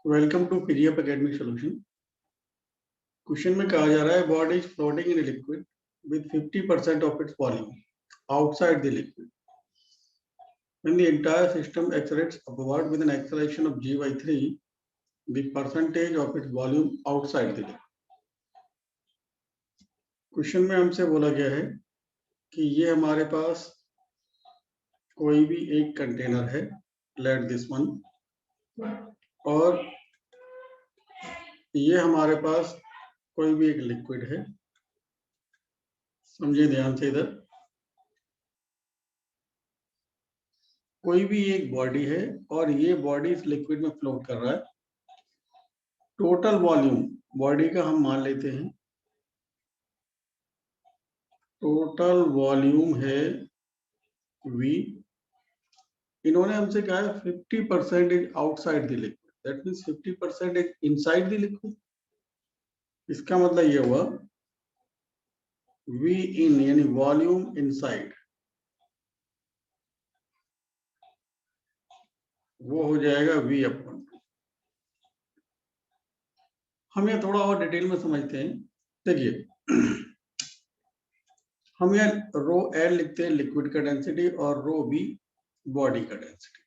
Welcome to PGF academic solution. Question में कहा जा रहा है body is floating in liquid with 50% of its volume outside the liquid when the entire system accelerates upward with an acceleration of g by 3 the percentage of its volume outside the liquid. Question में हमसे बोला गया है कि ये हमारे पास कोई भी एक कंटेनर है, लेट दिस वन, और ये हमारे पास कोई भी एक लिक्विड है। समझिए ध्यान से, इधर कोई भी एक बॉडी है और ये बॉडी इस लिक्विड में फ्लोट कर रहा है। टोटल वॉल्यूम बॉडी का हम मान लेते हैं, टोटल वॉल्यूम है V। इन्होंने हमसे कहा है 50% is outside the liquid, that means 50% is inside the liquid. इसका मतलब ये हुआ V इन यानी वॉल्यूम इनसाइड, वो हो जाएगा V अपॉन। हम ये थोड़ा और डिटेल में समझते हैं। देखिए हम यहाँ रो L लिखते हैं लिक्विड का डेंसिटी और रो B बॉडी का डेंसिटी।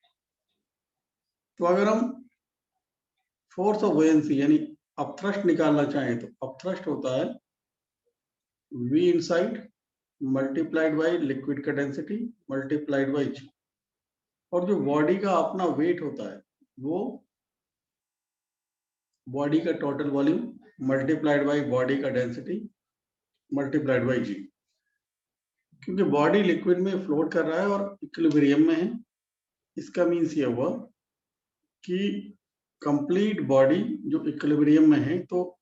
तो अगर हम फोर्स ऑफ बुयंसी यानी अपथ्रस्ट निकालना चाहें तो अपथ्रस्ट होता है V inside multiplied by liquid का डेंसिटी मल्टीप्लाइड बाय G, और जो बॉडी का अपना वेट होता है वो बॉडी का total volume multiplied by body का डेंसिटी मल्टीप्लाइड बाय G। क्योंकि बॉडी लिक्विड में फ्लोट कर रहा है और इक्विलिब्रियम में है, इसका मीन्स ये हुआ कि कंप्लीट बॉडी जो इक्विलिब्रियम में है, तो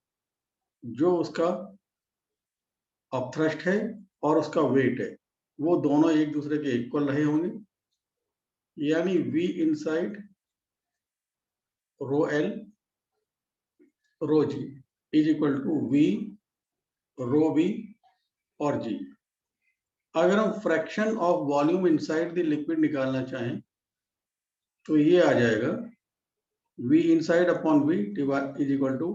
जो उसका अपथ्रस्ट है और उसका वेट है वो दोनों एक दूसरे के इक्वल रहे होंगे, यानी V inside rho L rho G is equal to V rho B और G। अगर हम fraction of volume inside the liquid निकालना चाहें तो ये आ जाएगा V inside upon V is equal to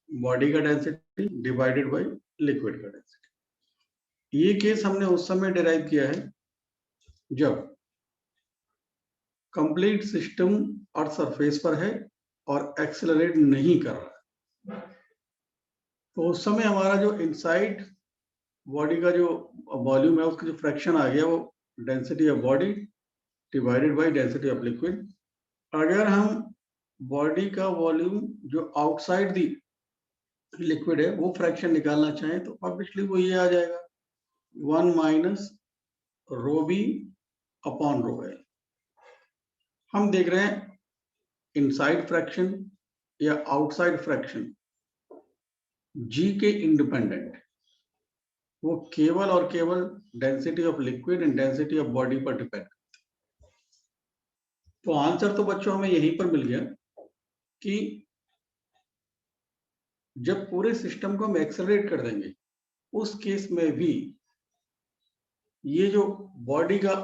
body का डेंसिटी डिवाइडेड बाय लिक्विड का डेंसिटी। ये केस हमने उस समय डिराइव किया है जब कंप्लीट सिस्टम अर्थ सरफेस पर है और एक्सेलरेट नहीं कर रहा है। तो उस समय हमारा जो इनसाइड बॉडी का जो वॉल्यूम है उसका जो फ्रैक्शन आ गया वो density of body divided by density of liquid. अगर हम बॉडी का वॉल्यूम जो आउटसाइड दी लिक्विड है वो फ्रैक्शन निकालना चाहें तो ऑब्वियसली वो ये आ जाएगा 1 minus rho B upon rho L. हम देख रहे हैं इनसाइड फ्रैक्शन या आउटसाइड फ्रैक्शन G के इंडिपेंडेंट, वो केवल और केवल density of liquid and density of body पर डिपेंड करते हैं। तो आंसर तो बच्चों हमें यहीं पर मिल गया कि जब पूरे सिस्टम को हम एक्सेलरेट कर देंगे उस केस में भी ये जो बॉडी का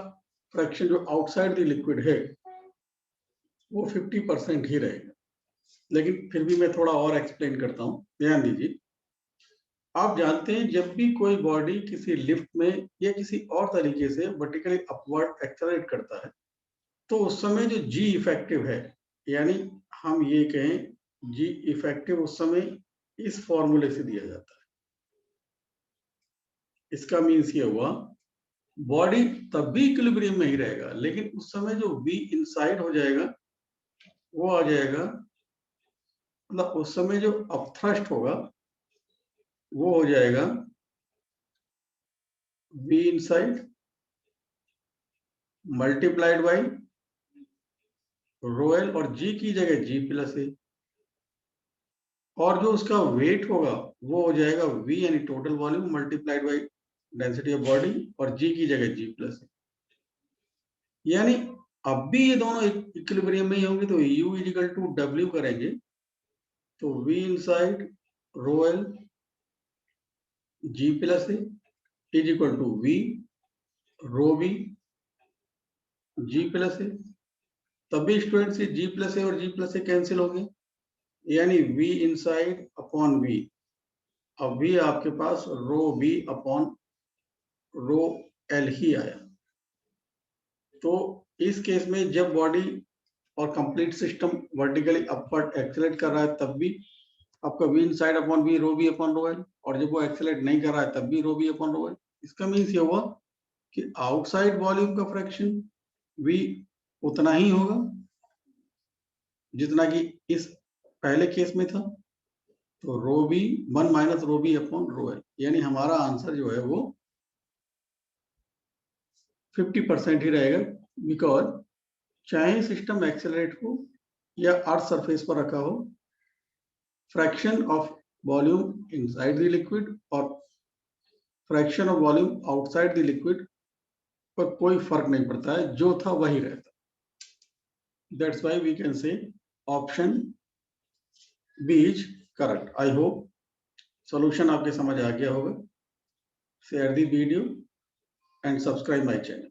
फ्रैक्शन जो आउटसाइड द लिक्विड है वो 50% ही रहेगा। लेकिन फिर भी मैं थोड़ा और एक्सप्लेन करता हूं, ध्यान दीजिए। आप जानते हैं जब भी कोई बॉडी किसी लिफ्ट में या किसी और तरीके से वर्टिकली अपवर्ड एक्सेलरेट करता है तो उस समय जो G इफेक्टिव है, यानी हम ये कहें G इफेक्टिव उस समय इस फॉर्मूले से दिया जाता है। इसका मीन्स ये हुआ बॉडी तब भी इक्विलिब्रियम में ही रहेगा, लेकिन उस समय जो V इनसाइड हो जाएगा वो आ जाएगा, मतलब उस समय जो अपथ्रस्ट होगा वो हो जाएगा V inside multiplied by rho L और G की जगह G प्लस ए, और जो उसका वेट होगा वो हो जाएगा V यानी total volume multiplied by density of body और G की जगह G प्लस ए। यानी अब भी ये दोनों इक्विलिब्रियम में ही होंगे तो U इक्वल टू W करेंगे तो V inside rho L G plus a is equal to V rho B G plus a. तब भी स्टूडेंट से जी प्लस ए और जी प्लस ए कैंसिल हो गए, यानी वी इनसाइड अपॉन वी। अब वी आपके पास rho V upon rho L ही आया। तो इस केस में जब बॉडी और complete system vertically upward accelerate कर रहा है तब भी आपका V inside upon V rho V upon rho L, और जब वो एक्सेलरेट नहीं कर रहा है तब भी रो वी अपॉन रो एल। इसका मीन्स ये हुआ कि आउटसाइड वॉल्यूम का फ्रैक्शन वी उतना ही होगा जितना कि इस पहले केस में था। तो rho B 1 minus rho B upon rho L, यानी हमारा आंसर जो है वो 50% ही रहेगा, बिकॉज चाहे सिस्टम एक्सेलरेट हो या अर्थ सरफेस पर रखा हो, fraction of volume inside the liquid और fraction of volume outside the liquid पर कोई फर्क नहीं पड़ता है, जो था वही रहता। That's why we can say option B is correct. I hope solution आपके समझ आ गया होगा। Share the video and subscribe my channel.